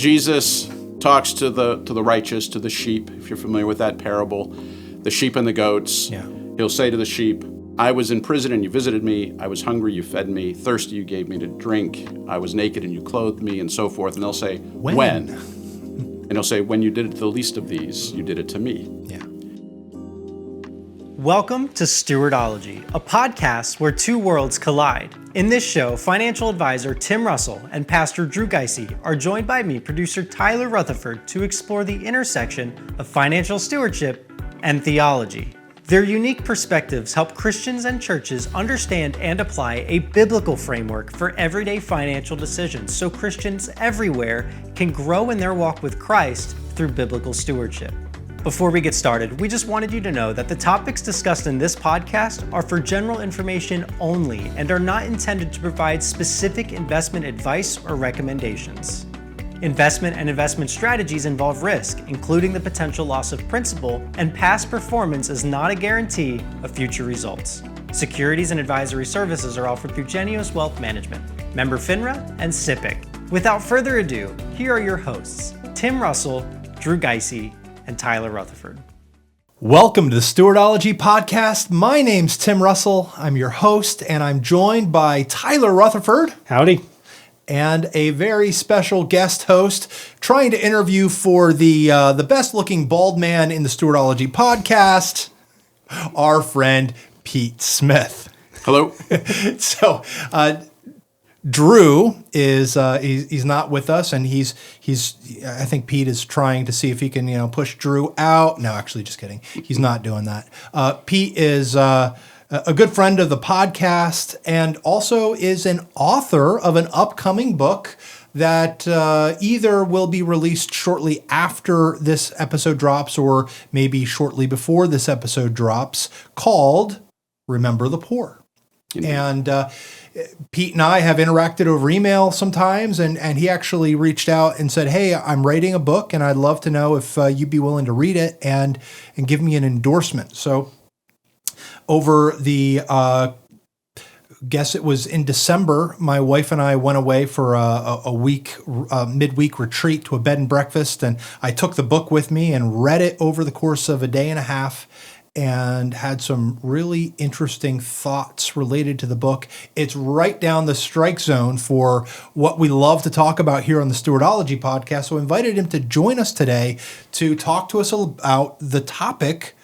Jesus talks to the righteous, to the sheep, if you're familiar with that parable, the sheep and the goats. Yeah. He'll say to the sheep, I was in prison and you visited me. I was hungry, you fed me. Thirsty, you gave me to drink. I was naked and you clothed me, and so forth. And they'll say, when? And he'll say, when you did it to the least of these, you did it to me. Yeah. Welcome to Stewardology, a podcast where two worlds collide. In this show, financial advisor Tim Russell and Pastor Drew Gysi are joined by me, producer Tyler Rutherford, to explore the intersection of financial stewardship and theology. Their unique perspectives help Christians and churches understand and apply a biblical framework for everyday financial decisions so Christians everywhere can grow in their walk with Christ through biblical stewardship. Before we get started, we just wanted you to know that the topics discussed in this podcast are for general information only and are not intended to provide specific investment advice or recommendations. Investment and investment strategies involve risk, including the potential loss of principal, and past performance is not a guarantee of future results. Securities and advisory services are offered through Genius Wealth Management, member FINRA, and SIPC. Without further ado, here are your hosts, Tim Russell, Drew Gysi, and Tyler Rutherford. Welcome to the Stewardology Podcast. My name's Tim Russell. I'm your host, and I'm joined by Tyler Rutherford. Howdy. And a very special guest host trying to interview for the best-looking bald man in the Stewardology Podcast, our friend Pete Smith. Hello. So, Drew is he's not with us, and he's I think Pete is trying to see if he can push Drew out. No, actually, just kidding. He's not doing that. Pete is a good friend of the podcast, and also is an author of an upcoming book that either will be released shortly after this episode drops, or maybe shortly before this episode drops, called "Remember the Poor." And Pete and I have interacted over email sometimes, and he actually reached out and said, hey, I'm writing a book, and I'd love to know if you'd be willing to read it and give me an endorsement. So over the, guess it was in December, my wife and I went away for a week, midweek retreat to a bed and breakfast, and I took the book with me and read it over the course of a day and a half, and had some really interesting thoughts related to the book. It's right down the strike zone for what we love to talk about here on the Stewardology Podcast. So I invited him to join us today to talk to us about the topic,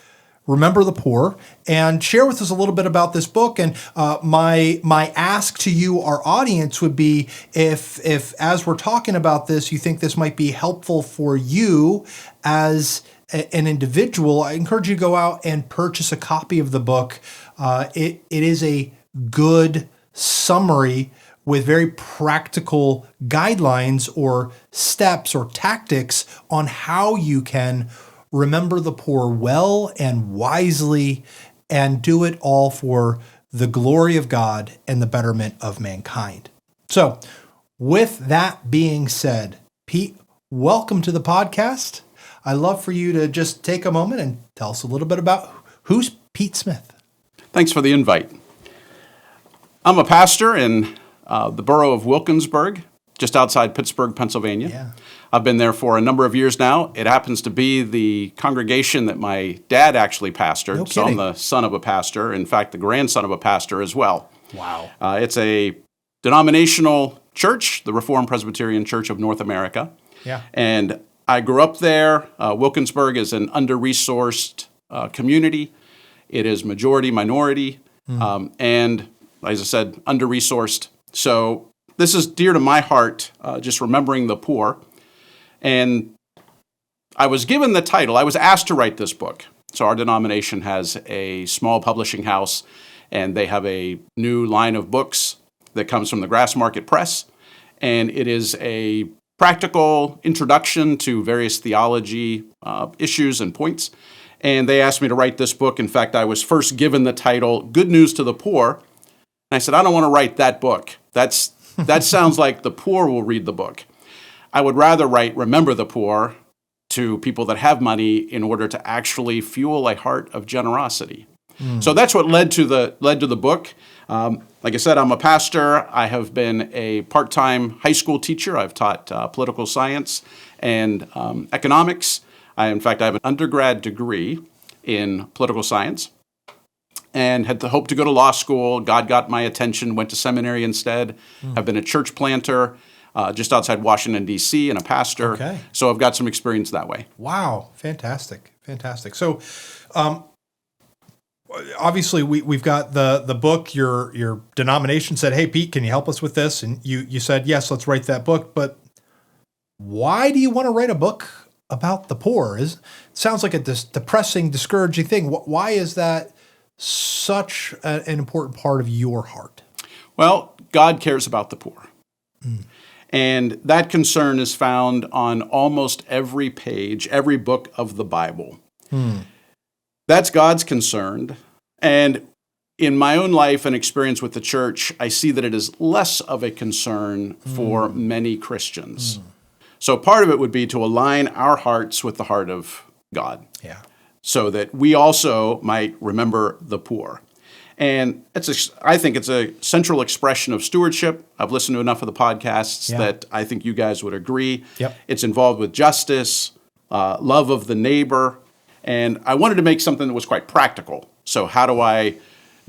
Remember the Poor, and share with us a little bit about this book. And my ask to you, our audience, would be if as we're talking about this, you think this might be helpful for you as an individual, I encourage you to go out and purchase a copy of the book. It is a good summary with very practical guidelines or steps or tactics on how you can remember the poor well and wisely, and do it all for the glory of God and the betterment of mankind. So, with that being said, Pete, welcome to the podcast. I'd love for you to just take a moment and tell us a little bit about who's Pete Smith. Thanks for the invite. I'm a pastor in the borough of Wilkinsburg, just outside Pittsburgh, Pennsylvania. Yeah. I've been there for a number of years now. It happens to be the congregation that my dad actually pastored. No so I'm kidding. the son of a pastor, in fact, the grandson of a pastor as well. Wow. It's a denominational church, the Reformed Presbyterian Church of North America. Yeah. And I grew up there. Wilkinsburg is an under-resourced community. It is majority minority, and as I said, under-resourced. So this is dear to my heart, just remembering the poor. And I was given the title. I was asked to write this book. So our denomination has a small publishing house, and they have a new line of books that comes from the Grassmarket Press, and it is a practical introduction to various theology issues and points. And they asked me to write this book. In fact, I was first given the title, Good News to the Poor. And I said, I don't want to write that book. That sounds like the poor will read the book. I would rather write Remember the Poor to people that have money in order to actually fuel a heart of generosity. So that's what led to the book. Like I said, I'm a pastor. I have been a part-time high school teacher. I've taught political science and economics. I have an undergrad degree in political science and had the hope to go to law school. God got my attention, went to seminary instead. I've been a church planter just outside Washington, D.C., and a pastor. Okay. So I've got some experience that way. Wow, fantastic. So, obviously, we've got the book. Your denomination said, "Hey, Pete, can you help us with this?" And you said, "Yes, let's write that book." But why do you want to write a book about the poor? It sounds like a depressing, discouraging thing. Why is that such an important part of your heart? Well, God cares about the poor. And that concern is found on almost every page, every book of the Bible. That's God's concern. And in my own life and experience with the church, I see that it is less of a concern for many Christians. So part of it would be to align our hearts with the heart of God. Yeah. So that we also might remember the poor. And I think it's a central expression of stewardship. I've listened to enough of the podcasts that I think you guys would agree. Yep. It's involved with justice, love of the neighbor. And I wanted to make something that was quite practical. So how do I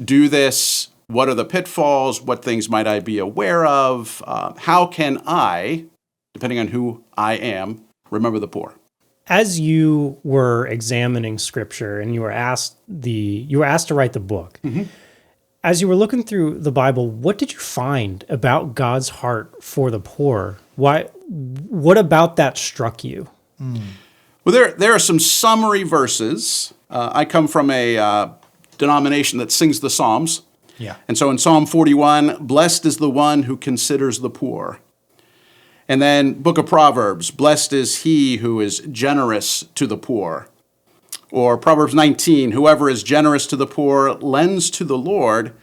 do this? What are the pitfalls? What things might I be aware of? How can I, depending on who I am, remember the poor? As you were examining Scripture and you were asked to write the book, as you were looking through the Bible, what did you find about God's heart for the poor? What about that struck you? Well, there are some summary verses. I come from a denomination that sings the Psalms. Yeah. And so in Psalm 41, blessed is the one who considers the poor. And then Book of Proverbs, blessed is he who is generous to the poor. Or Proverbs 19, whoever is generous to the poor lends to the Lord,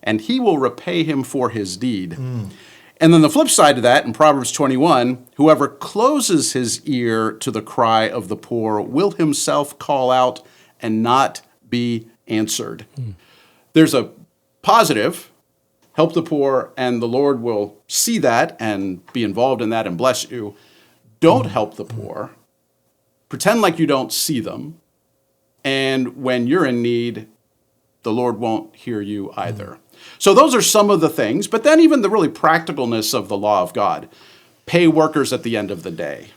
and he will repay him for his deed. And then the flip side of that, in Proverbs 21, whoever closes his ear to the cry of the poor will himself call out and not be answered. There's a positive, help the poor, and the Lord will see that and be involved in that and bless you. Don't help the poor. Pretend like you don't see them. And when you're in need, the Lord won't hear you either. So those are some of the things, but then even the really practicalness of the law of God. Pay workers at the end of the day.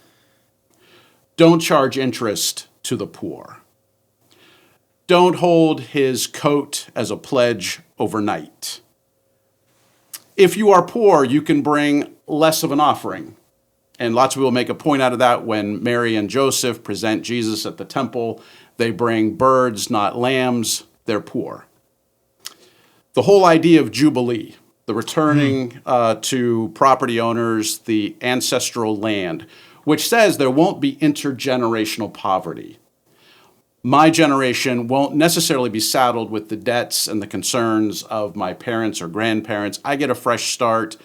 Don't charge interest to the poor. Don't hold his coat as a pledge overnight. If you are poor, you can bring less of an offering. And lots of people make a point out of that when Mary and Joseph present Jesus at the temple. They bring birds, not lambs. They're poor. The whole idea of Jubilee, the returning to property owners the ancestral land, which says there won't be intergenerational poverty. My generation won't necessarily be saddled with the debts and the concerns of my parents or grandparents. I get a fresh start.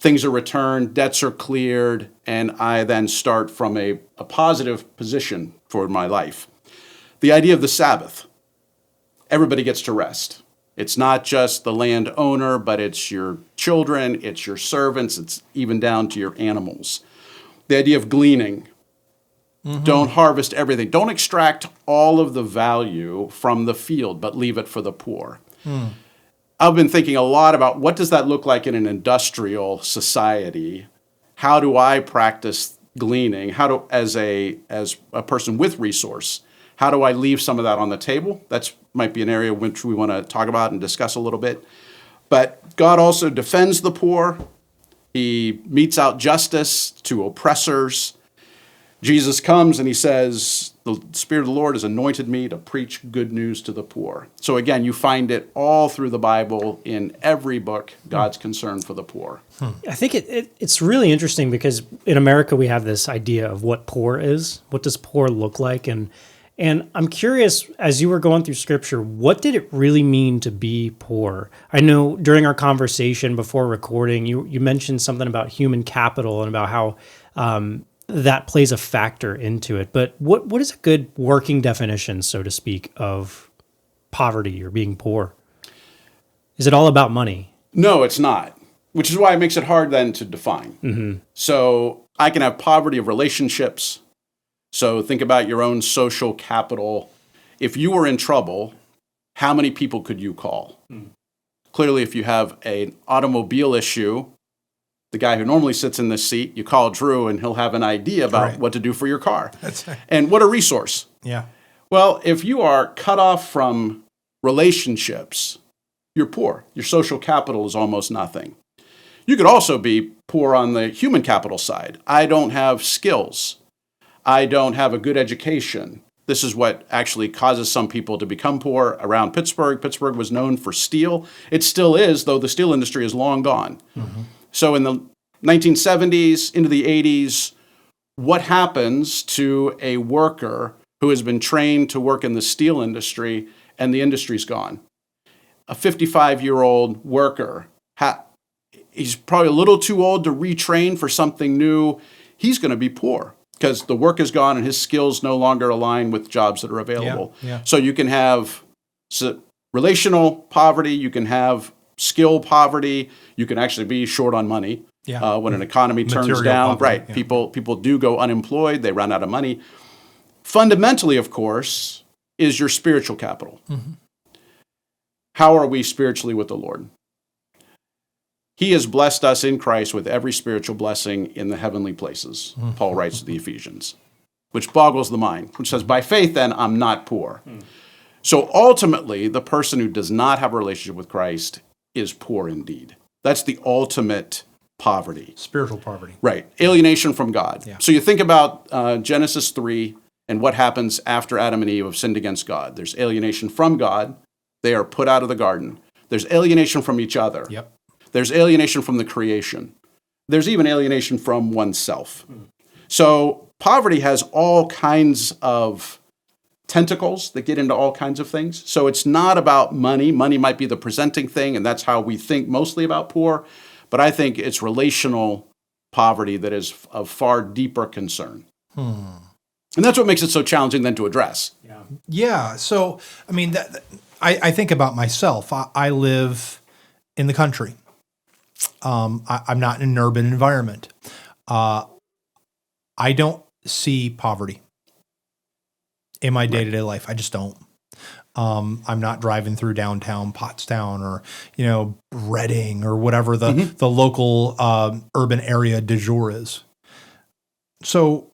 Things are returned, debts are cleared, and I then start from a positive position for my life. The idea of the Sabbath. Everybody gets to rest. It's not just the landowner, but it's your children, it's your servants, it's even down to your animals. The idea of gleaning. Don't harvest everything. Don't extract all of the value from the field, but leave it for the poor. I've been thinking a lot about what does that look like in an industrial society? How do I practice gleaning? As a person with resource, how do I leave some of that on the table? That might be an area which we want to talk about and discuss a little bit. But God also defends the poor. He metes out justice to oppressors. Jesus comes and he says, the Spirit of the Lord has anointed me to preach good news to the poor. So again, you find it all through the Bible in every book, God's concern for the poor. I think it's really interesting because in America we have this idea of what poor is. What does poor look like? And I'm curious, as you were going through Scripture, what did it really mean to be poor? I know during our conversation before recording, you mentioned something about human capital and about how that plays a factor into it. But what is a good working definition, so to speak, of poverty or being poor? Is it all about money? No, it's not, which is why it makes it hard then to define. So I can have poverty of relationships. So think about your own social capital. If you were in trouble, how many people could you call? Clearly, if you have an automobile issue, the guy who normally sits in this seat, you call Drew and he'll have an idea about what to do for your car. And what a resource. Yeah. Well, if you are cut off from relationships, you're poor. Your social capital is almost nothing. You could also be poor on the human capital side. I don't have skills. I don't have a good education. This is what actually causes some people to become poor around Pittsburgh. Pittsburgh was known for steel. It still is, though the steel industry is long gone. So in the 1970s into the 80s, what happens to a worker who has been trained to work in the steel industry and the industry's gone? A 55-year-old worker, he's probably a little too old to retrain for something new. He's going to be poor because the work is gone and his skills no longer align with jobs that are available. So you can have relational poverty, you can have skill poverty, you can actually be short on money when an economy turns Material down. poverty, People do go unemployed, they run out of money. Fundamentally, of course, is your spiritual capital. How are we spiritually with the Lord? He has blessed us in Christ with every spiritual blessing in the heavenly places, Paul writes to the Ephesians, which boggles the mind, which says, by faith, then, I'm not poor. So ultimately, the person who does not have a relationship with Christ is poor indeed. That's the ultimate poverty. Spiritual poverty. Right. Alienation from God. So you think about Genesis 3 and what happens after Adam and Eve have sinned against God. There's alienation from God. They are put out of the garden. There's alienation from each other. There's alienation from the creation. There's even alienation from oneself. So poverty has all kinds of tentacles that get into all kinds of things. So it's not about money. Money might be the presenting thing, and that's how we think mostly about poor. But I think it's relational poverty that is of far deeper concern. And that's what makes it so challenging then to address. Yeah. So, I mean, I think about myself. I live in the country. I'm not in an urban environment. I don't see poverty in my day-to-day life. I just don't. I'm not driving through downtown Pottstown or, Reading or whatever the local urban area du jour is. So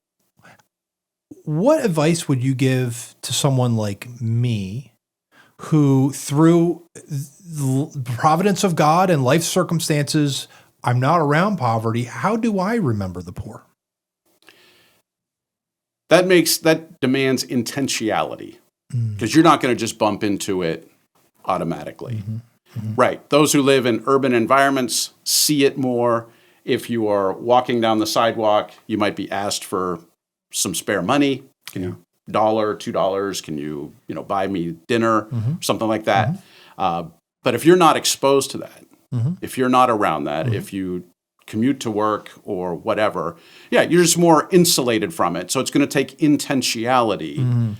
what advice would you give to someone like me who, through the providence of God and life circumstances, I'm not around poverty? How do I remember the poor? That demands intentionality, because you're not going to just bump into it automatically. Right. Those who live in urban environments see it more. If you are walking down the sidewalk, you might be asked for some spare money. Can you $1, $2? Can you buy me dinner? Something like that. But if you're not exposed to that, if you're not around that, if you commute to work or whatever, you're just more insulated from it. So it's going to take intentionality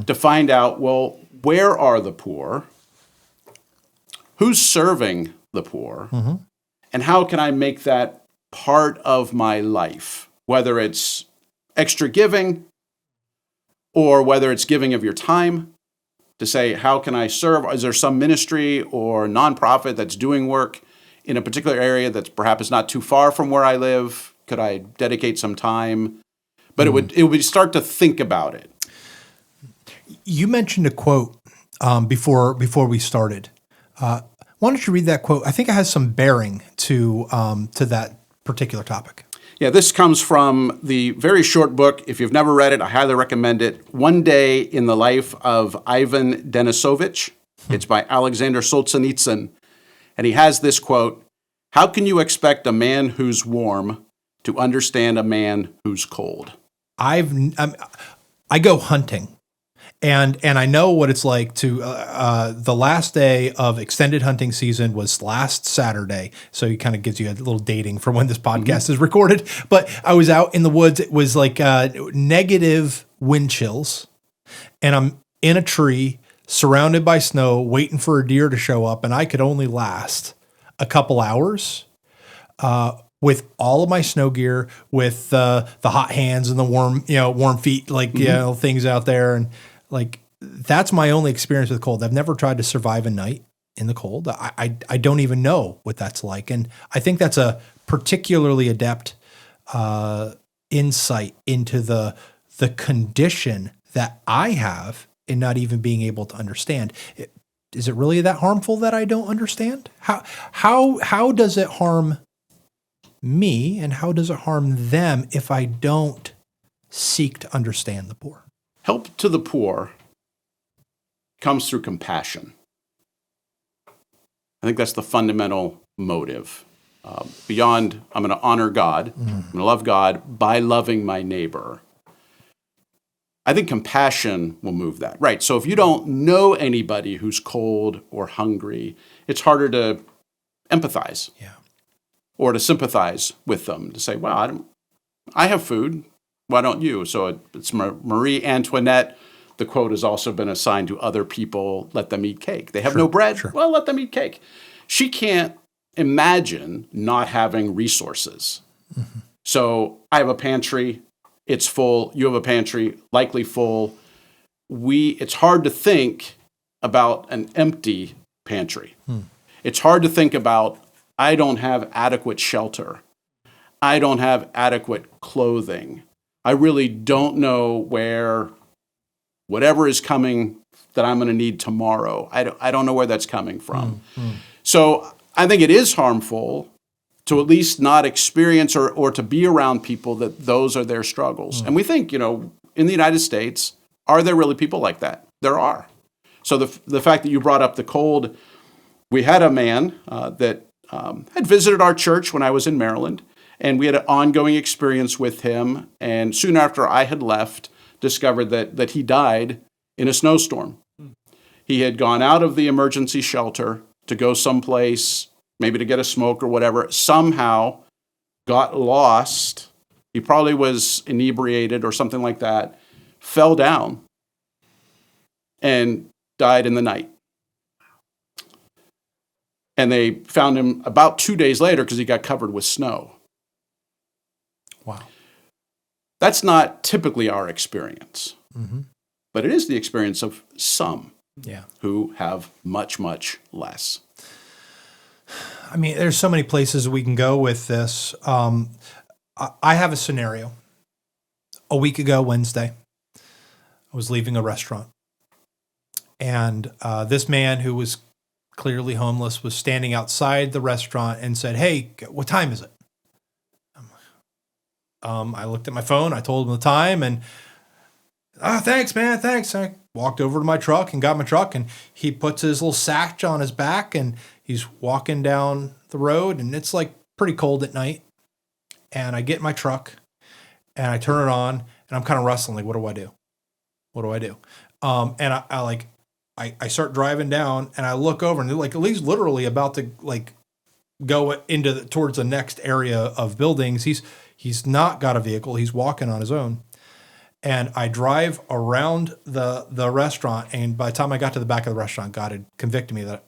to find out, well, where are the poor? Who's serving the poor? And how can I make that part of my life? Whether it's extra giving or whether it's giving of your time to say, how can I serve? Is there some ministry or nonprofit that's doing work in a particular area that's perhaps not too far from where I live? Could I dedicate some time? But it would start to think about it. You mentioned a quote before we started. Why don't you read that quote? I think it has some bearing to that particular topic. Yeah, this comes from the very short book. If you've never read it, I highly recommend it. One Day in the Life of Ivan Denisovich. It's by Alexander Solzhenitsyn. And he has this quote, "How can you expect a man who's warm to understand a man who's cold?" I go hunting. And I know what it's like to, the last day of extended hunting season was last Saturday. So it kind of gives you a little dating from when this podcast is recorded. But I was out in the woods. It was like negative wind chills. And I'm in a tree surrounded by snow, waiting for a deer to show up, and I could only last a couple hours with all of my snow gear, with the hot hands and the warm feet, things out there. And like, that's my only experience with cold. I've never tried to survive a night in the cold. I don't even know what that's like. And I think that's a particularly adept insight into the condition that I have in not even being able to understand. Is it really that harmful that I don't understand? How does it harm me, and how does it harm them if I don't seek to understand the poor? Help to the poor comes through compassion. I think that's the fundamental motive. Beyond, I'm going to honor God, I'm going to love God by loving my neighbor. I think compassion will move that. Right. So if you don't know anybody who's cold or hungry, it's harder to empathize. Yeah. Or to sympathize with them, to say, well, I have food. Why don't you? So it's Marie Antoinette. The quote has also been assigned to other people, let them eat cake. They have no bread. Sure. Well, let them eat cake. She can't imagine not having resources. Mm-hmm. So I have a pantry. It's full. You have a pantry, likely full. It's hard to think about an empty pantry. It's hard to think about, I don't have adequate shelter. I don't have adequate clothing. I really don't know where whatever is coming that I'm going to need tomorrow, I don't know where that's coming from. So I think it is harmful to at least not experience or to be around people that those are their struggles. And we think, in the United States, are there really people like that? There are. So the fact that you brought up the cold, we had a man that had visited our church when I was in Maryland, and we had an ongoing experience with him. And soon after I had left, discovered that he died in a snowstorm. He had gone out of the emergency shelter to go someplace, maybe to get a smoke or whatever, somehow got lost. He probably was inebriated or something like that, fell down, and died in the night. And they found him about 2 days later because he got covered with snow. Wow. That's not typically our experience, but it is the experience of some who have much, much less. I mean, there's so many places we can go with this. I have a scenario. A week ago, Wednesday, I was leaving a restaurant. And this man who was clearly homeless was standing outside the restaurant and said, "Hey, what time is it?" I looked at my phone. I told him the time, and thanks, man, thanks. I walked over to my truck and got my truck, and he puts his little sack on his back, and he's walking down the road, and it's like pretty cold at night. And I get in my truck, and I turn it on, and I'm kind of rustling, like, what do I do? What do I do? And I start driving down, and I look over, and like at least literally about to like go towards the next area of buildings. He's not got a vehicle. He's walking on his own. And I drive around the restaurant, and by the time I got to the back of the restaurant, God had convicted me that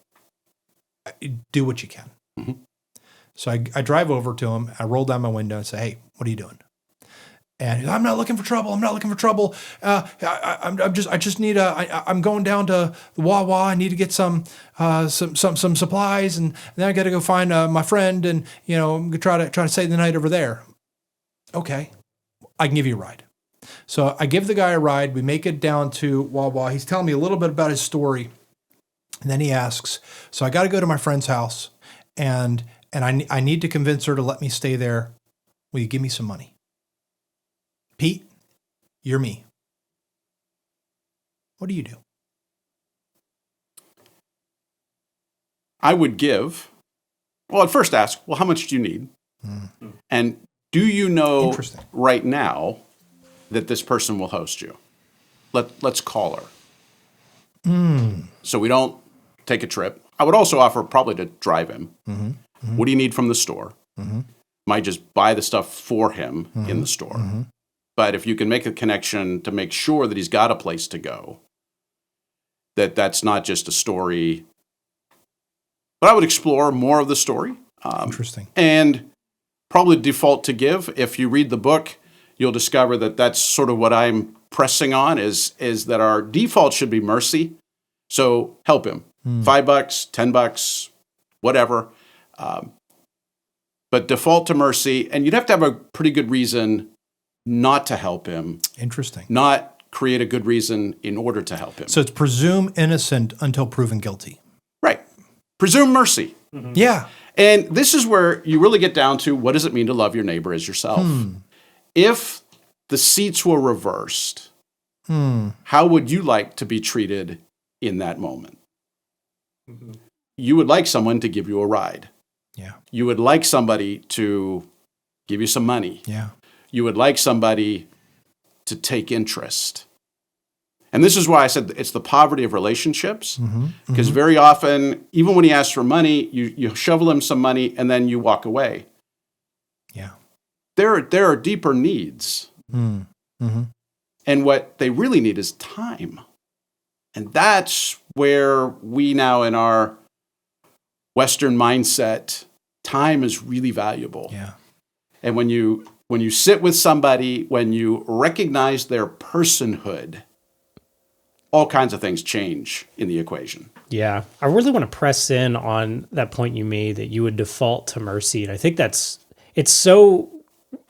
do what you can. Mm-hmm. So I drive over to him. I roll down my window and say, "Hey, what are you doing?" And he's like, "I'm not looking for trouble. I'm not looking for trouble. I'm going down to the Wawa. I need to get some supplies, and then I got to go find my friend, and I'm gonna try to stay the night over there." Okay, I can give you a ride. So I give the guy a ride. We make it down to Wawa. He's telling me a little bit about his story, and then he asks, "So I got to go to my friend's house, and I need to convince her to let me stay there. Will you give me some money?" Pete, you're me. What do you do? I would I'd first ask, well, how much do you need? And do you know right now that this person will host you? Let's call her. So we don't take a trip. I would also offer probably to drive him. Mm-hmm. Mm-hmm. What do you need from the store? Mm-hmm. Might just buy the stuff for him in the store. Mm-hmm. But if you can make a connection to make sure that he's got a place to go, that's not just a story. But I would explore more of the story. Interesting. And probably default to give. If you read the book, you'll discover that that's sort of what I'm pressing on is that our default should be mercy. So help him. $5, $10, whatever. But default to mercy. And you'd have to have a pretty good reason not to help him. Interesting. Not create a good reason in order to help him. So it's presume innocent until proven guilty. Right. Presume mercy. Mm-hmm. Yeah. And this is where you really get down to what does it mean to love your neighbor as yourself? If the seats were reversed, how would you like to be treated in that moment? You would like someone to give you a ride. Yeah. You would like somebody to give you some money. Yeah. You would like somebody to take interest. And this is why I said it's the poverty of relationships, because very often, even when he asks for money, you shovel him some money and then you walk away. Yeah. There are deeper needs. And what they really need is time. And that's where we now in our Western mindset, time is really valuable. Yeah. And when you sit with somebody, when you recognize their personhood, all kinds of things change in the equation. Yeah. I really want to press in on that point you made that you would default to mercy. And I think it's so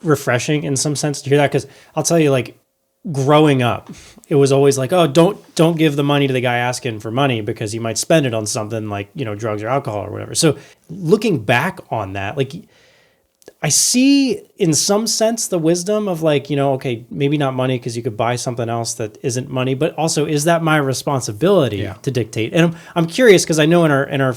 refreshing in some sense to hear that, because I'll tell you, like, growing up, it was always like, oh, don't give the money to the guy asking for money because he might spend it on something like, drugs or alcohol or whatever. So looking back on that, like, I see in some sense the wisdom of like, okay, maybe not money because you could buy something else that isn't money, but also is that my responsibility to dictate? And I'm curious because I know in our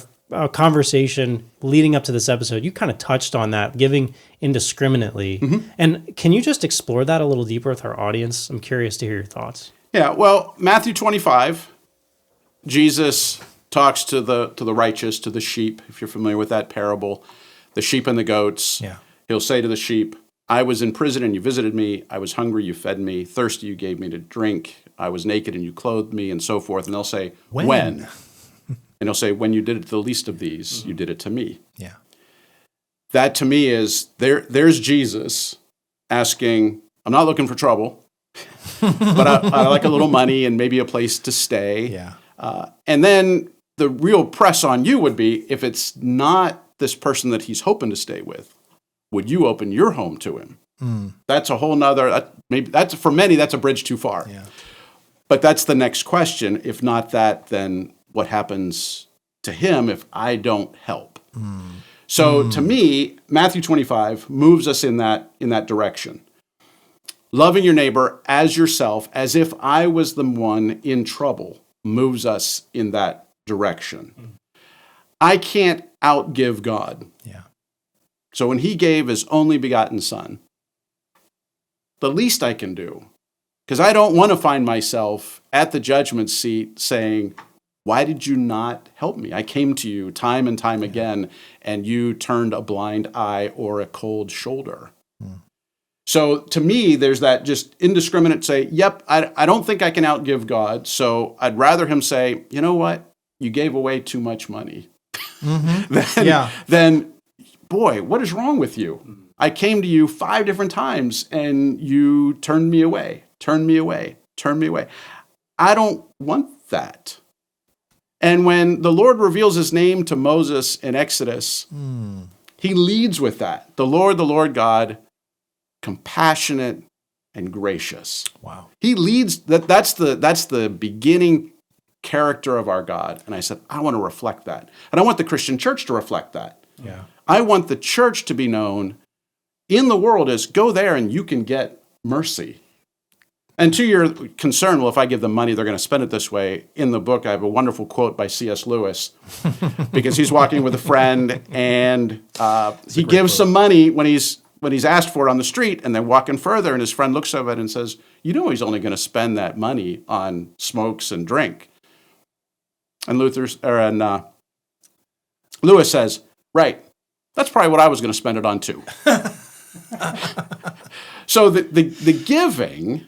conversation leading up to this episode, you kind of touched on that, giving indiscriminately. And can you just explore that a little deeper with our audience? I'm curious to hear your thoughts. Yeah, well, Matthew 25, Jesus talks to the righteous, to the sheep, if you're familiar with that parable, the sheep and the goats. Yeah. He'll say to the sheep, I was in prison and you visited me. I was hungry, you fed me. Thirsty, you gave me to drink. I was naked and you clothed me, and so forth. And they'll say, when? And he'll say, when you did it to the least of these, you did it to me. Yeah. That to me is, there's Jesus asking, I'm not looking for trouble, but I like a little money and maybe a place to stay. Yeah. And then the real press on you would be, if it's not this person that he's hoping to stay with, would you open your home to him? That's a whole nother, for many, that's a bridge too far. Yeah. But that's the next question. If not that, then what happens to him if I don't help? So to me, Matthew 25 moves us in that direction. Loving your neighbor as yourself, as if I was the one in trouble, moves us in that direction. I can't outgive God. Yeah. So when he gave his only begotten son, the least I can do, because I don't want to find myself at the judgment seat saying, why did you not help me? I came to you time and time again, and you turned a blind eye or a cold shoulder. So to me, there's that just indiscriminate say, yep, I don't think I can outgive God, so I'd rather him say, you know what? You gave away too much money. Then, boy, what is wrong with you? I came to you 5 different times and you turned me away. I don't want that. And when the Lord reveals his name to Moses in Exodus, he leads with that. The Lord God, compassionate and gracious. Wow. He leads, that's the beginning character of our God. And I said, I want to reflect that. And I want the Christian church to reflect that. Yeah. I want the church to be known in the world as go there and you can get mercy. And to your concern, well, if I give them money, they're going to spend it this way. In the book, I have a wonderful quote by C.S. Lewis, because he's walking with a friend and he gives some money when he's asked for it on the street, and they're walking further, and his friend looks at it and says, you know he's only going to spend that money on smokes and drink. And Lewis says, right, that's probably what I was going to spend it on too. So the giving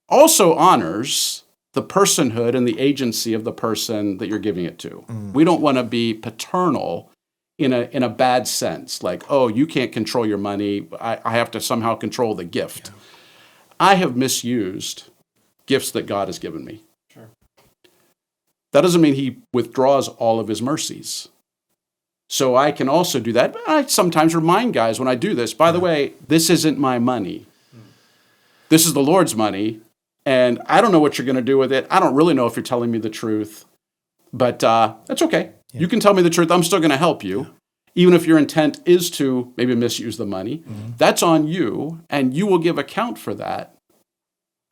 also honors the personhood and the agency of the person that you're giving it to. We don't want to be paternal in a bad sense, like, oh, you can't control your money. I have to somehow control the gift. Yeah. I have misused gifts that God has given me. Sure. That doesn't mean he withdraws all of his mercies. So I can also do that. I sometimes remind guys when I do this, by the way, this isn't my money. This is the Lord's money, and I don't know what you're going to do with it. I don't really know if you're telling me the truth, but that's okay. Yeah. You can tell me the truth. I'm still going to help you. Yeah. Even if your intent is to maybe misuse the money, that's on you, and you will give account for that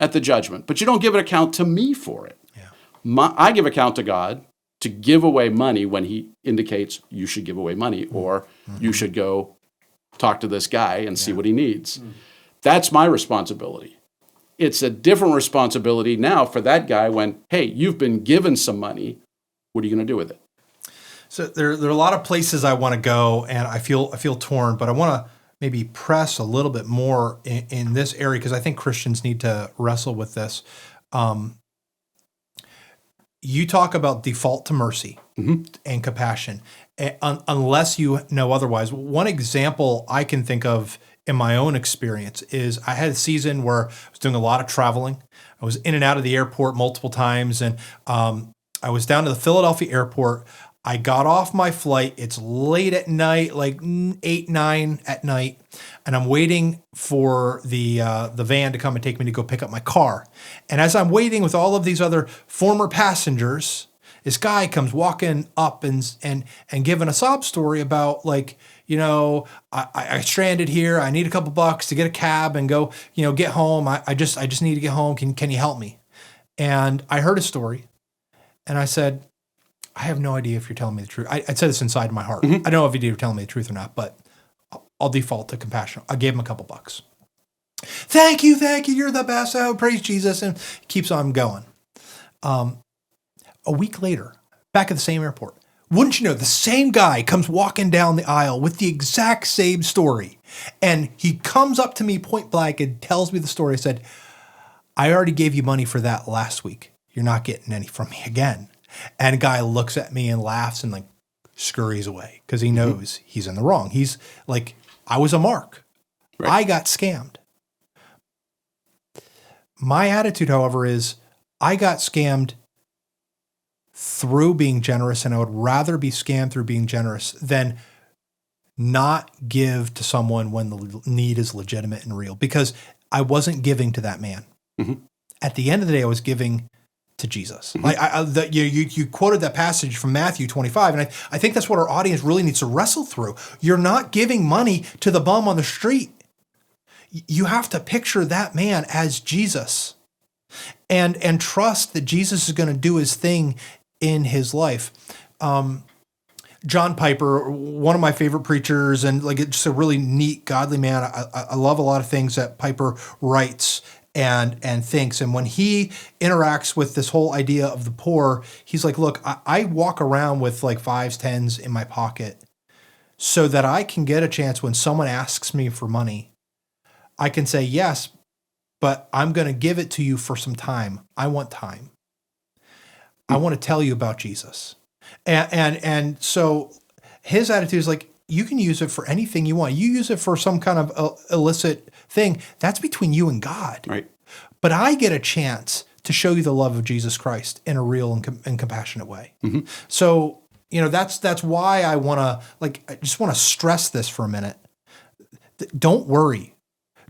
at the judgment. But you don't give an account to me for it. Yeah. I give account to God to give away money when he indicates you should give away money, or you should go talk to this guy and see what he needs. That's my responsibility. It's a different responsibility now for that guy when, hey, you've been given some money. What are you going to do with it? So there are a lot of places I want to go, and I feel torn, but I want to maybe press a little bit more in this area because I think Christians need to wrestle with this. You talk about default to mercy and compassion, unless you know otherwise. One example I can think of in my own experience is I had a season where I was doing a lot of traveling. I was in and out of the airport multiple times, and I was down to the Philadelphia airport. I got off my flight. It's late at night, like 8, 9 at night, and I'm waiting for the van to come and take me to go pick up my car. And as I'm waiting with all of these other former passengers, this guy comes walking up and giving a sob story about, like, you know, I stranded here. I need a couple bucks to get a cab and go, you know, get home. I just need to get home. Can you help me? And I heard a story, and I said, I have no idea if you're telling me the truth. I said this inside my heart. I don't know if you're telling me the truth or not, but I'll default to compassion. I gave him a couple bucks. Thank you. You're the best. Oh, praise Jesus. And he keeps on going. A week later, back at the same airport, wouldn't you know, the same guy comes walking down the aisle with the exact same story. And he comes up to me point blank and tells me the story. I said, I already gave you money for that last week. You're not getting any from me again. And a guy looks at me and laughs and like scurries away because he knows he's in the wrong. He's like, I was a mark. Right. I got scammed. My attitude, however, is I got scammed through being generous, and I would rather be scammed through being generous than not give to someone when the need is legitimate and real, because I wasn't giving to that man. At the end of the day, I was giving to Jesus. Like you quoted that passage from Matthew 25, and I think that's what our audience really needs to wrestle through. You're not giving money to the bum on the street. You have to picture that man as Jesus, and trust that Jesus is going to do his thing in his life. John Piper, one of my favorite preachers, and like just a really neat, godly man. I love a lot of things that Piper writes and thinks. And when he interacts with this whole idea of the poor, he's like, look, I walk around with like 5s, 10s in my pocket so that I can get a chance when someone asks me for money. I can say yes, but I'm going to give it to you for some time. I want time. I want to tell you about Jesus. And so his attitude is like, you can use it for anything you want. You use it for some kind of illicit thing. That's between you and God. Right. But I get a chance to show you the love of Jesus Christ in a real and compassionate way. So, you know, that's why I just want to stress this for a minute. Don't worry.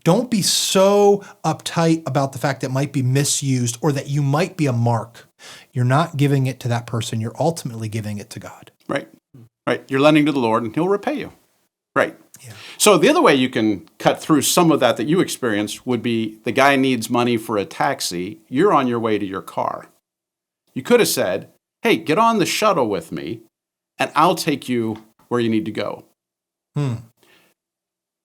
Don't be so uptight about the fact that it might be misused or that you might be a mark. You're not giving it to that person. You're ultimately giving it to God. Right. Right. You're lending to the Lord, and he'll repay you. Right. Yeah. So the other way you can cut through some of that you experienced would be the guy needs money for a taxi. You're on your way to your car. You could have said, hey, get on the shuttle with me, and I'll take you where you need to go.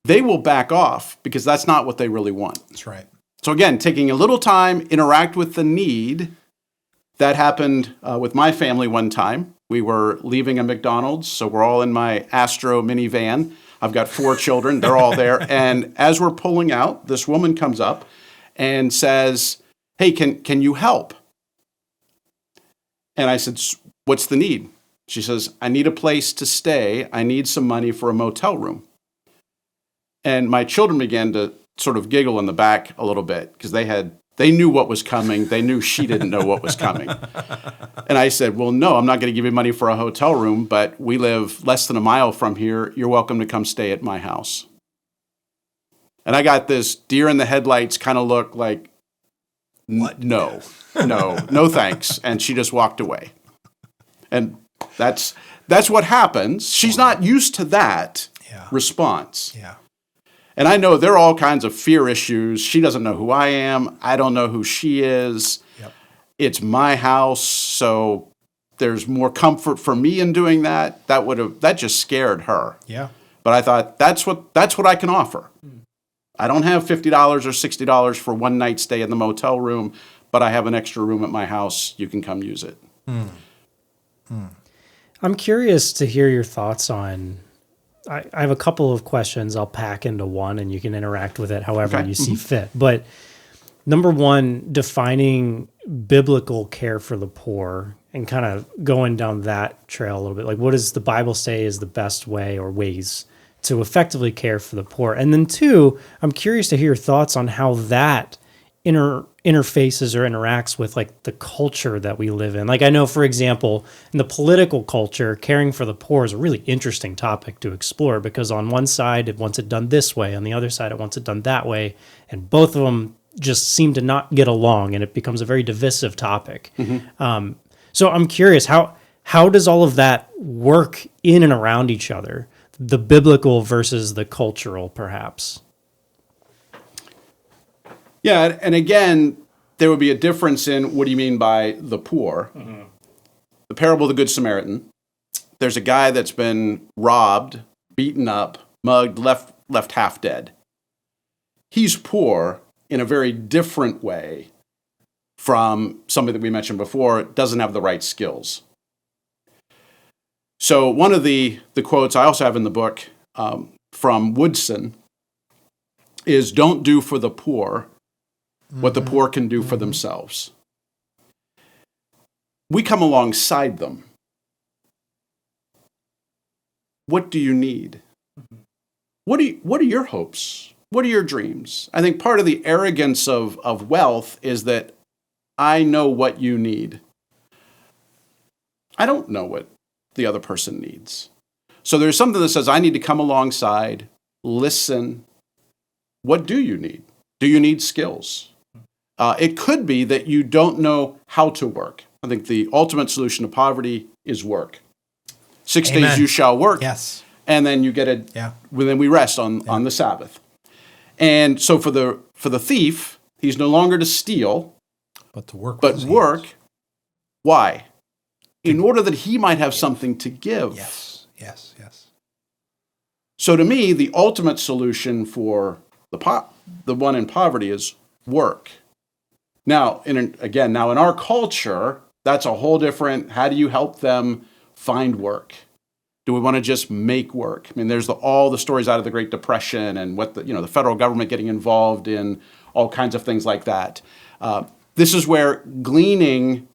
They will back off because that's not what they really want. That's right. So again, taking a little time, interact with the need. That happened with my family one time. We were leaving a McDonald's, so we're all in my Astro minivan. I've got 4 children. They're all there. And as we're pulling out, this woman comes up and says, hey, can you help? And I said, what's the need? She says, I need a place to stay. I need some money for a motel room. And my children began to sort of giggle in the back a little bit because they knew what was coming. They knew she didn't know what was coming. And I said, well, no, I'm not going to give you money for a hotel room, but we live less than a mile from here. You're welcome to come stay at my house. And I got this deer in the headlights kind of look like, no, thanks. And she just walked away. And that's what happens. She's not used to that response. Yeah. And I know there are all kinds of fear issues. She doesn't know who I am. I don't know who she is. Yep. It's my house, so there's more comfort for me in doing that. That just scared her. Yeah. But I thought that's what I can offer. I don't have $50 or $60 for one night stay in the motel room, but I have an extra room at my house. You can come use it. I'm curious to hear your thoughts on. I have a couple of questions I'll pack into one, and you can interact with it however you see fit. But number one, defining biblical care for the poor and kind of going down that trail a little bit. Like, what does the Bible say is the best way or ways to effectively care for the poor? And then two, I'm curious to hear your thoughts on how that interfaces or interacts with like the culture that we live in. Like, I know, for example, in the political culture, caring for the poor is a really interesting topic to explore because on one side it wants it done this way, on the other side it wants it done that way, and both of them just seem to not get along, and it becomes a very divisive topic. So I'm curious, how does all of that work in and around each other, the biblical versus the cultural, perhaps? Yeah, and again, there would be a difference in what do you mean by the poor. The parable of the Good Samaritan. There's a guy that's been robbed, beaten up, mugged, left half dead. He's poor in a very different way from somebody that we mentioned before, doesn't have the right skills. So one of the quotes I also have in the book from Woodson is, don't do for the poor what the poor can do for themselves. We come alongside them. What do you need? What are your hopes? What are your dreams? I think part of the arrogance of wealth is that I know what you need. I don't know what the other person needs. So there's something that says I need to come alongside, listen. What do you need? Do you need skills? It could be that you don't know how to work. I think the ultimate solution to poverty is work. 6 days you shall work. Yes. And then you get then we rest on the Sabbath. And so for the thief, he's no longer to steal, but to work. But work. Why? In order that he might have something to give. Yes. So to me, the ultimate solution for the one in poverty is work. Now, in our culture, that's a whole different, how do you help them find work? Do we want to just make work? I mean, there's all the stories out of the Great Depression and what the federal government getting involved in all kinds of things like that. This is where gleaning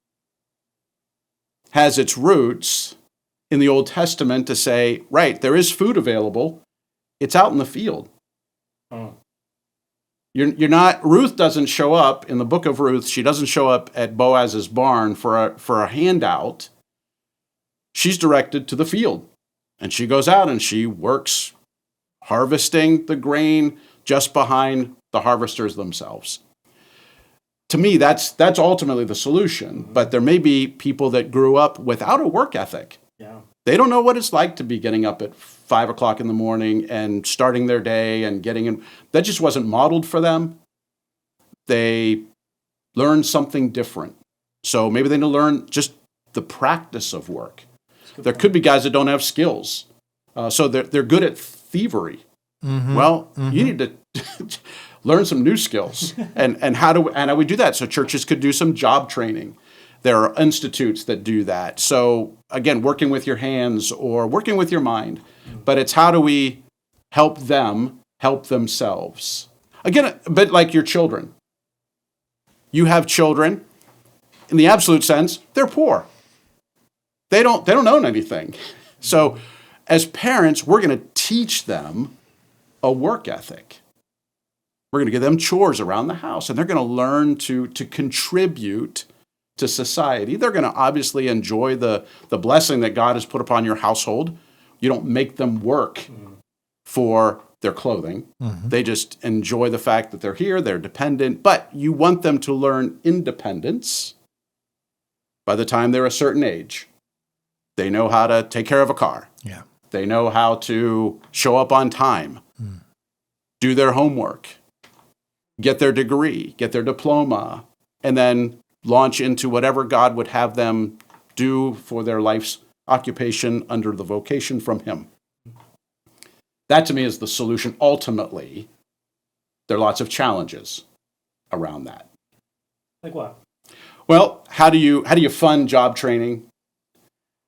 has its roots in the Old Testament to say, right, there is food available. It's out in the field. You're not. Ruth doesn't show up in the book of Ruth. She doesn't show up at Boaz's barn for a handout. She's directed to the field, and she goes out and she works harvesting the grain just behind the harvesters themselves. To me, that's ultimately the solution. But there may be people that grew up without a work ethic. Yeah. They don't know what it's like to be getting up at 5 o'clock in the morning and starting their day and getting in. That just wasn't modeled for them. They learned something different. So maybe they need to learn just the practice of work. There could be guys that don't have skills. So they're good at thievery. Well, you need to learn some new skills. And how do we do that? So churches could do some job training. There are institutes that do that. So again, working with your hands or working with your mind. But it's how do we help them help themselves? Again, a bit like your children. You have children. In the absolute sense, they're poor. They don't own anything. So as parents, we're going to teach them a work ethic. We're going to give them chores around the house, and they're going to learn to contribute to society. They're going to obviously enjoy the blessing that God has put upon your household. You don't make them work for their clothing. They just enjoy the fact that they're here, they're dependent, but you want them to learn independence by the time they're a certain age. They know how to take care of a car. Yeah. They know how to show up on time, do their homework, get their degree, get their diploma, and then launch into whatever God would have them do for their life's occupation under the vocation from Him. That to me is the solution. Ultimately, there are lots of challenges around that. Like what? Well, how do you fund job training?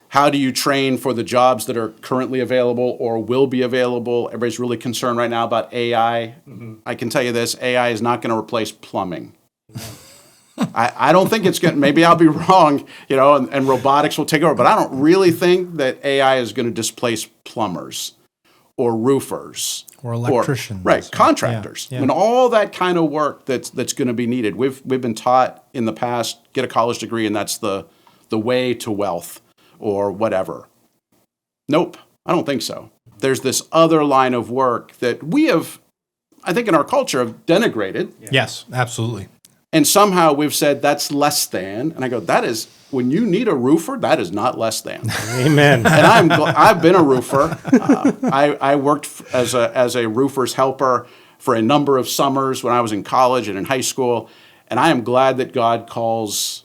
How do you train for the jobs that are currently available or will be available? Everybody's really concerned right now about AI. I can tell you this, AI is not going to replace plumbing. I don't think it's going to, maybe I'll be wrong, and robotics will take over, but I don't really think that AI is going to displace plumbers or roofers. Or electricians. Contractors. Yeah. I mean, all that kind of work that's going to be needed. We've been taught in the past, get a college degree and that's the way to wealth or whatever. Nope, I don't think so. There's this other line of work that we have, I think in our culture, have denigrated. Yes, absolutely. And somehow we've said that's less than. And I go, that is, when you need a roofer, that is not less than. Amen. And I've been a roofer. I worked as a roofer's helper for a number of summers when I was in college and in high school. And I am glad that God calls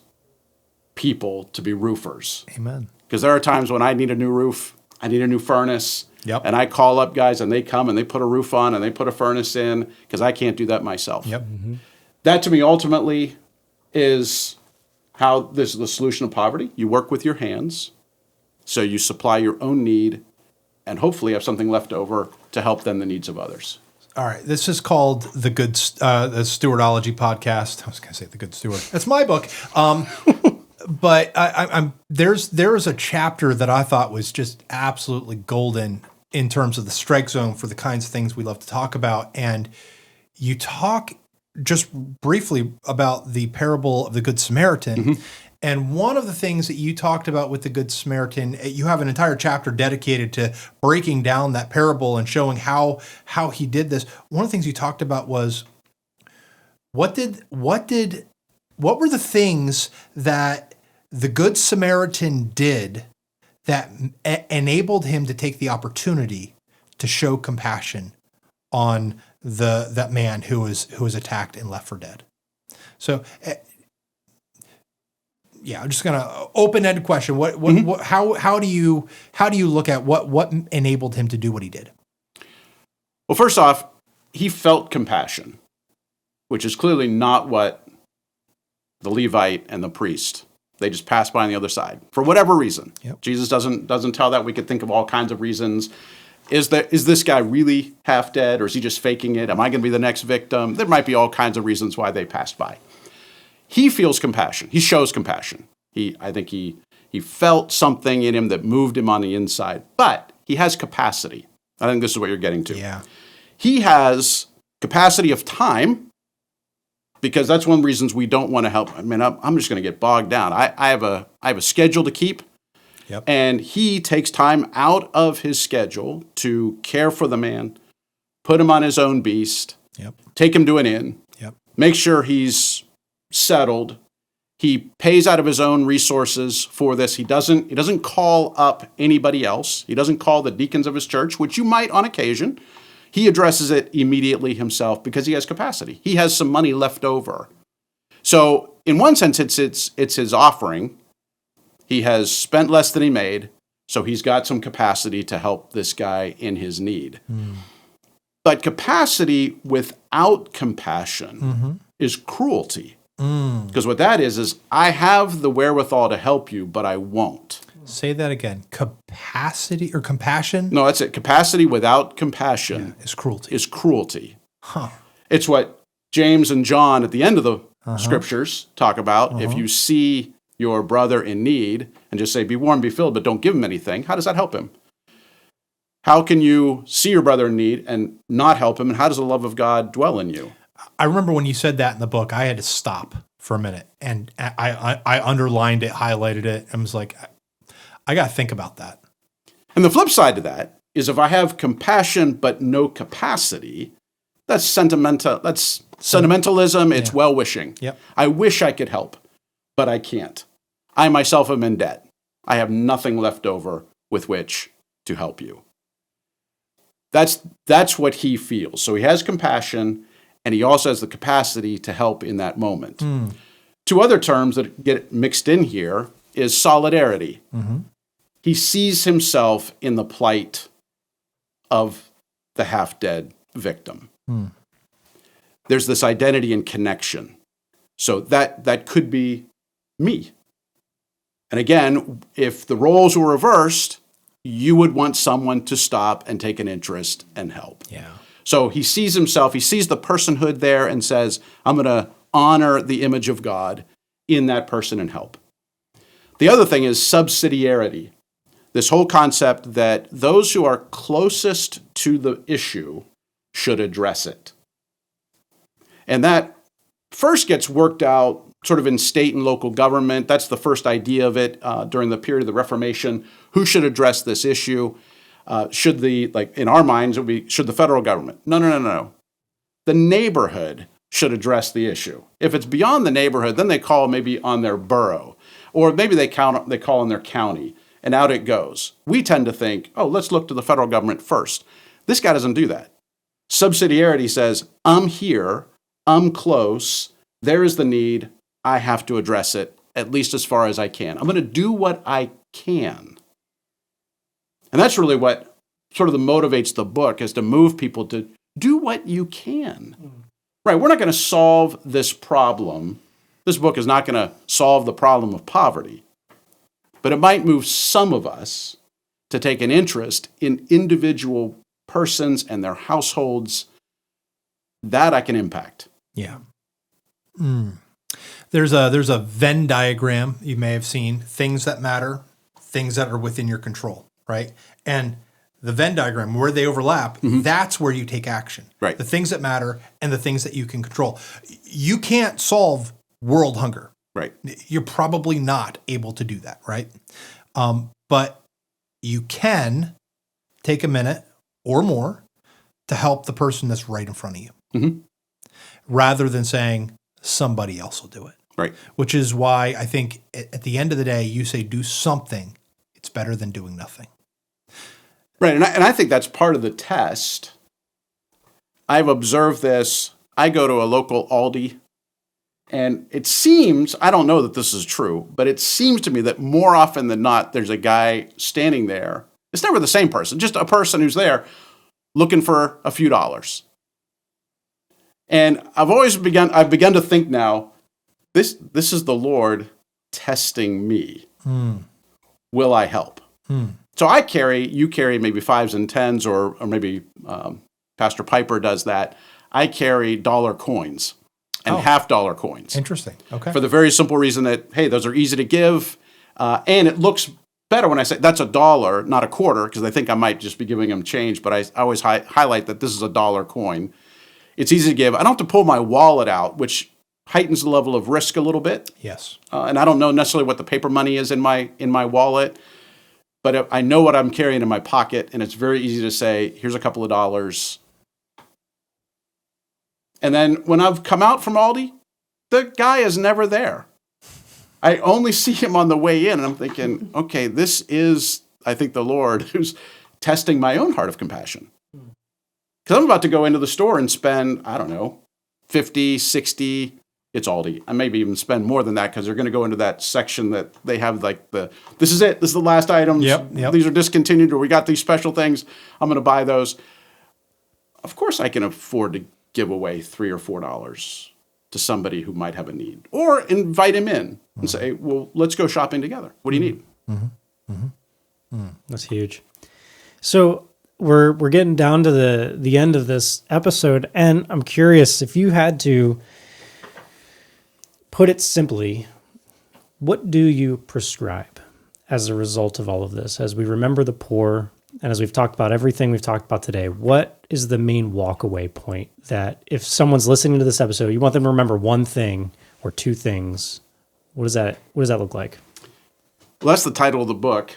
people to be roofers. Amen. Because there are times when I need a new roof, I need a new furnace, Yep. and I call up guys and they come and they put a roof on and they put a furnace in because I can't do that myself. Yep. That to me ultimately is how this is the solution of poverty. You work with your hands, so you supply your own need and hopefully have something left over to help then the needs of others. All right. This is called the Stewardology Podcast. I was going to say the Good Steward. That's my book. But there is a chapter that I thought was just absolutely golden in terms of the strike zone for the kinds of things we love to talk about. And you talk just briefly about the parable of the Good Samaritan. And one of the things that you talked about with the Good Samaritan, you have an entire chapter dedicated to breaking down that parable and showing how he did this. One of the things you talked about was what were the things that the Good Samaritan did that enabled him to take the opportunity to show compassion on that man who was attacked and left for dead? So, I'm just gonna open-ended question. How do you look at what enabled him to do what he did? Well, first off, he felt compassion, which is clearly not what the Levite and the priest. They just passed by on the other side for whatever reason. Yep. Jesus doesn't tell that. We could think of all kinds of reasons. Is this guy really half dead, or is he just faking it? Am I going to be the next victim? There might be all kinds of reasons why they passed by. He feels compassion. He shows compassion. I think he felt something in him that moved him on the inside. But he has capacity. I think this is what you're getting to. Yeah. He has capacity of time, because that's one of the reasons we don't want to help. I mean, I'm just going to get bogged down. I have a schedule to keep. Yep. And he takes time out of his schedule to care for the man, put him on his own beast, Yep. take him to an inn, Yep. make sure he's settled. He pays out of his own resources for this. He doesn't call up anybody else. He doesn't call the deacons of his church, which you might on occasion. He addresses it immediately himself because he has capacity. He has some money left over. So in one sense, it's his offering. He has spent less than he made, so he's got some capacity to help this guy in his need. But capacity without compassion is cruelty. Because what that is I have the wherewithal to help you, but I won't. Say that again. Capacity or compassion? No, that's it. Capacity without compassion Is cruelty. is cruelty. Huh. It's what James and John at the end of the scriptures talk about. If you see your brother in need and just say, be warm, be filled, but don't give him anything, how does that help him? How can you see your brother in need and not help him? And how does the love of God dwell in you? I remember when you said that in the book, I had to stop for a minute, and I underlined it, highlighted it, and was like, I got to think about that. And the flip side to that is if I have compassion but no capacity, that's sentimental. That's sentimentalism. It's well-wishing. Yep. I wish I could help, but I can't. I myself am in debt. I have nothing left over with which to help you. That's what he feels. So he has compassion, and he also has the capacity to help in that moment. Two other terms that get mixed in here is solidarity. He sees himself in the plight of the half-dead victim. There's this identity and connection. So that could be me. And again, if the roles were reversed, you would want someone to stop and take an interest and help. Yeah. So he sees himself, he sees the personhood there and says, I'm going to honor the image of God in that person and help. The other thing is subsidiarity. This whole concept that those who are closest to the issue should address it. And that first gets worked out sort of in state and local government. That's the first idea of it during the period of the Reformation. Who should address this issue? In our minds, it would be, should the federal government? No. The neighborhood should address the issue. If it's beyond the neighborhood, then they call maybe on their borough, or maybe they call on their county, and out it goes. We tend to think, let's look to the federal government first. This guy doesn't do that. Subsidiarity says, I'm here, I'm close, there is the need, I have to address it, at least as far as I can. I'm going to do what I can. And that's really what sort of motivates the book, is to move people to do what you can. Right, we're not going to solve this problem. This book is not going to solve the problem of poverty. But it might move some of us to take an interest in individual persons and their households. That I can impact. Yeah. There's a Venn diagram you may have seen, things that matter, things that are within your control, right? And the Venn diagram, where they overlap, that's where you take action. Right. The things that matter and the things that you can control. You can't solve world hunger. Right. You're probably not able to do that, right? But you can take a minute or more to help the person that's right in front of you, rather than saying somebody else will do it. Right. Which is why I think at the end of the day, you say do something. It's better than doing nothing. Right, and I think that's part of the test. I've observed this. I go to a local Aldi, and it seems, I don't know that this is true, but it seems to me that more often than not, there's a guy standing there. It's never the same person, just a person who's there looking for a few dollars. And I've begun to think now, this is the Lord testing me. Will I help? So you carry maybe 5s and 10s, or maybe Pastor Piper does that. I carry dollar coins and $half coins. Interesting. Okay. For the very simple reason that, hey, those are easy to give. And it looks better when I say that's $1, not a quarter, because I think I might just be giving them change. But I always highlight that this is a dollar coin. It's easy to give. I don't have to pull my wallet out, which heightens the level of risk a little bit. Yes. And I don't know necessarily what the paper money is in my wallet. But I know what I'm carrying in my pocket, and it's very easy to say, here's a couple of dollars. And then when I've come out from Aldi, the guy is never there. I only see him on the way in, and I'm thinking, okay, this is, I think, the Lord who's testing my own heart of compassion. Because I'm about to go into the store and spend, I don't know, 50, 60, it's Aldi. I maybe even spend more than that, because they're going to go into that section that they have like this is it. This is the last items. Yep. These are discontinued, or we got these special things. I'm going to buy those. Of course, I can afford to give away $3 or $4 to somebody who might have a need, or invite him in and say, well, let's go shopping together. What do you need? That's huge. So we're getting down to the end of this episode, and I'm curious if you had to put it simply, What do you prescribe as a result of all of this? As we remember the poor, and as we've talked about everything we've talked about today, what is the main walkaway point that if someone's listening to this episode, you want them to remember one thing or two things, what does that look like? Well, that's the title of the book.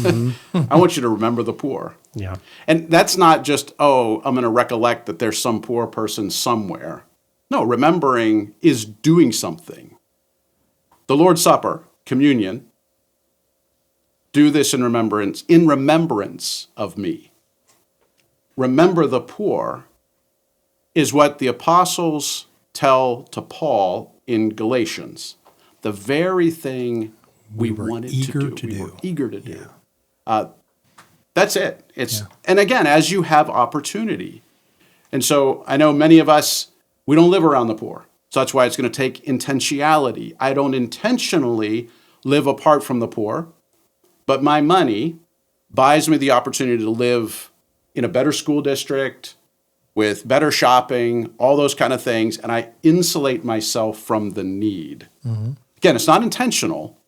I want you to remember the poor. Yeah. And that's not just, I'm going to recollect that there's some poor person somewhere. No, remembering is doing something. The Lord's Supper, communion, do this in remembrance of me. Remember the poor is what the apostles tell to Paul in Galatians. The very thing we wanted to do. We were eager to do. That's it. And again, as you have opportunity. And so I know many of us, we don't live around the poor. So that's why it's going to take intentionality. I don't intentionally live apart from the poor, but my money buys me the opportunity to live in a better school district, with better shopping, all those kind of things, and I insulate myself from the need. Mm-hmm. Again, it's not intentional.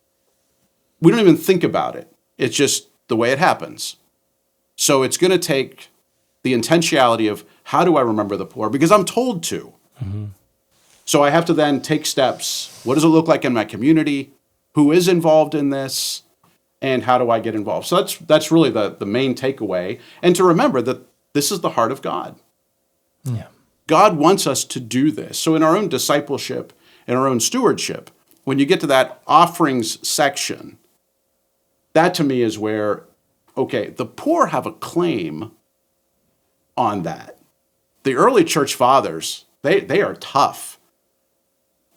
We don't even think about it. It's just the way it happens. So it's going to take the intentionality of how do I remember the poor? Because I'm told to. Mm-hmm. So I have to then take steps. What does it look like in my community? Who is involved in this? And how do I get involved? So that's really the main takeaway. And to remember that this is the heart of God. Yeah. God wants us to do this. So in our own discipleship, in our own stewardship, when you get to that offerings section, that to me is where, okay, the poor have a claim on that. The early church fathers, they are tough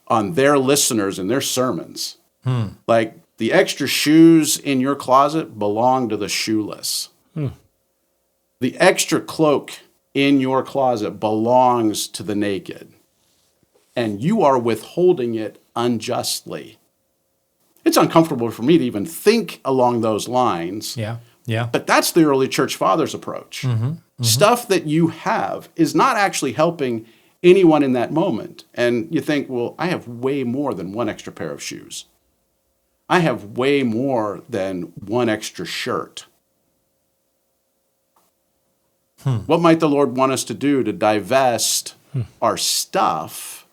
on their listeners and their sermons. Like, the extra shoes in your closet belong to the shoeless. The extra cloak in your closet belongs to the naked. And you are withholding it unjustly. It's uncomfortable for me to even think along those lines. Yeah. But that's the early church fathers' approach. Stuff that you have is not actually helping anyone in that moment. And you think, well, I have way more than one extra pair of shoes. I have way more than one extra shirt. What might the Lord want us to do to divest our stuff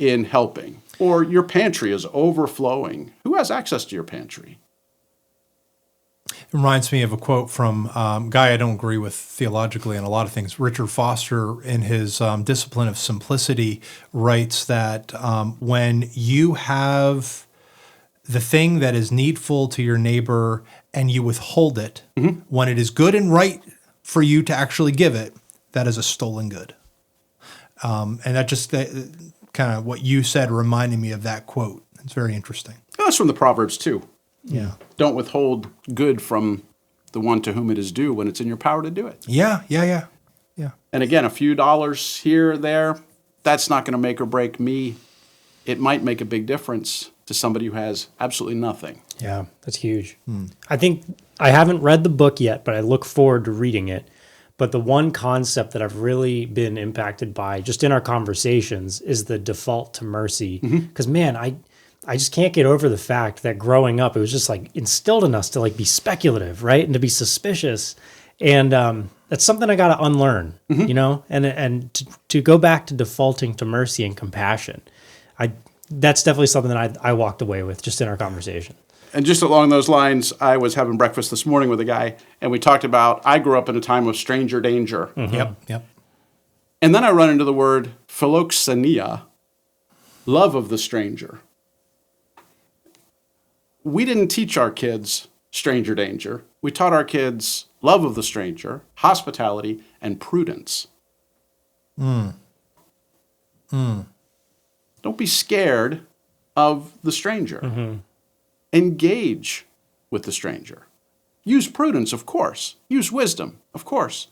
in helping? Or your pantry is overflowing. Who has access to your pantry? It reminds me of a quote from a guy I don't agree with theologically on a lot of things. Richard Foster, in his Discipline of Simplicity, writes that when you have the thing that is needful to your neighbor and you withhold it, when it is good and right for you to actually give it, that is a stolen good. And that just kind of what you said reminded me of that quote. It's very interesting. That's from the Proverbs too. Yeah. Don't withhold good from the one to whom it is due when it's in your power to do it. Yeah. And again, a few dollars here or there, that's not going to make or break me. It might make a big difference to somebody who has absolutely nothing. Yeah, that's huge. I think I haven't read the book yet, but I look forward to reading it. But the one concept that I've really been impacted by just in our conversations is the default to mercy. Because man, I just can't get over the fact that growing up, it was just like instilled in us to like be speculative, right? And to be suspicious. And that's something I got to unlearn, you know, and to go back to defaulting to mercy and compassion. That's definitely something that I walked away with just in our conversation. And just along those lines, I was having breakfast this morning with a guy, and we talked about, I grew up in a time of stranger danger. Yep. And then I run into the word philoxenia, love of the stranger. We didn't teach our kids stranger danger. We taught our kids love of the stranger, hospitality, and prudence. Don't be scared of the stranger. Engage with the stranger. Use prudence, of course. Use wisdom, of course.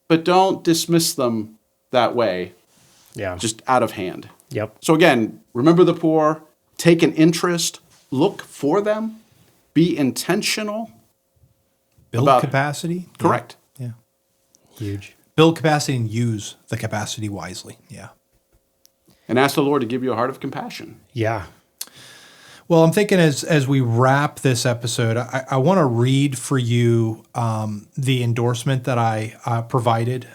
But don't dismiss them that way, just out of hand. Yep. So again, remember the poor, take an interest, look for them, be intentional. Build capacity. Correct. Yeah. Huge. Build capacity and use the capacity wisely. Yeah. And ask the Lord to give you a heart of compassion. Yeah. Well, I'm thinking as we wrap this episode, I want to read for you the endorsement that I provided,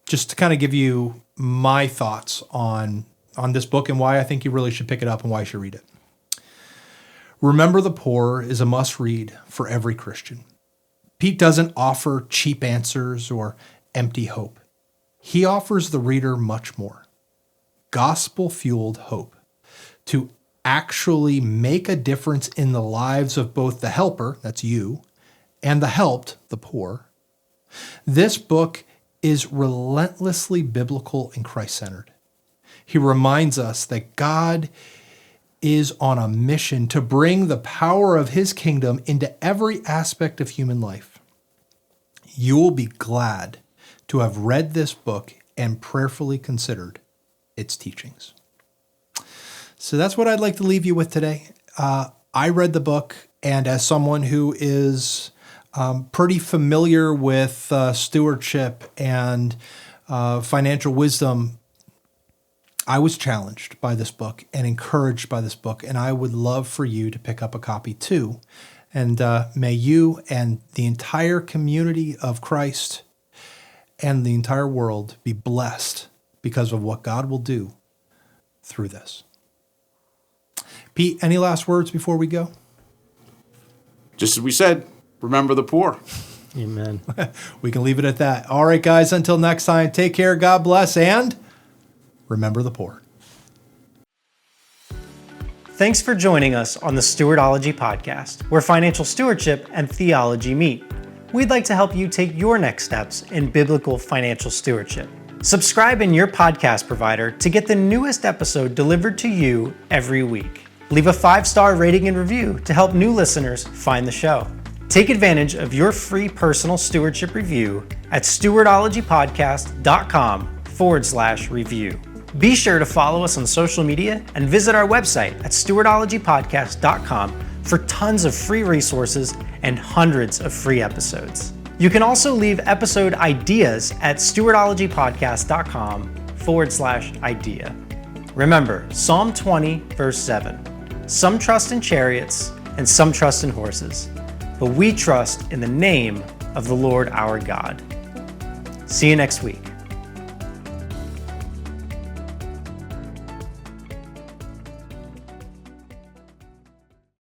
just to kind of give you my thoughts on this book and why I think you really should pick it up and why you should read it. Remember the Poor is a must-read for every Christian. Pete doesn't offer cheap answers or empty hope. He offers the reader much more. Gospel-fueled hope to actually make a difference in the lives of both the helper, that's you, and the helped, the poor. This book is relentlessly biblical and Christ-centered. He reminds us that God is on a mission to bring the power of his kingdom into every aspect of human life. You will be glad to have read this book and prayerfully considered its teachings. So that's what I'd like to leave you with today. I read the book, and as someone who is pretty familiar with stewardship and financial wisdom, I was challenged by this book and encouraged by this book, and I would love for you to pick up a copy too. And may you and the entire community of Christ and the entire world be blessed because of what God will do through this. Pete, any last words before we go? Just as we said, remember the poor. Amen. We can leave it at that. All right, guys, until next time, take care, God bless, and remember the poor. Thanks for joining us on the Stewardology Podcast, where financial stewardship and theology meet. We'd like to help you take your next steps in biblical financial stewardship. Subscribe in your podcast provider to get the newest episode delivered to you every week. Leave a 5-star rating and review to help new listeners find the show. Take advantage of your free personal stewardship review at stewardologypodcast.com/review. Be sure to follow us on social media and visit our website at stewardologypodcast.com for tons of free resources and hundreds of free episodes. You can also leave episode ideas at stewardologypodcast.com/idea. Remember, Psalm 20, verse 7, some trust in chariots and some trust in horses, but we trust in the name of the Lord our God. See you next week.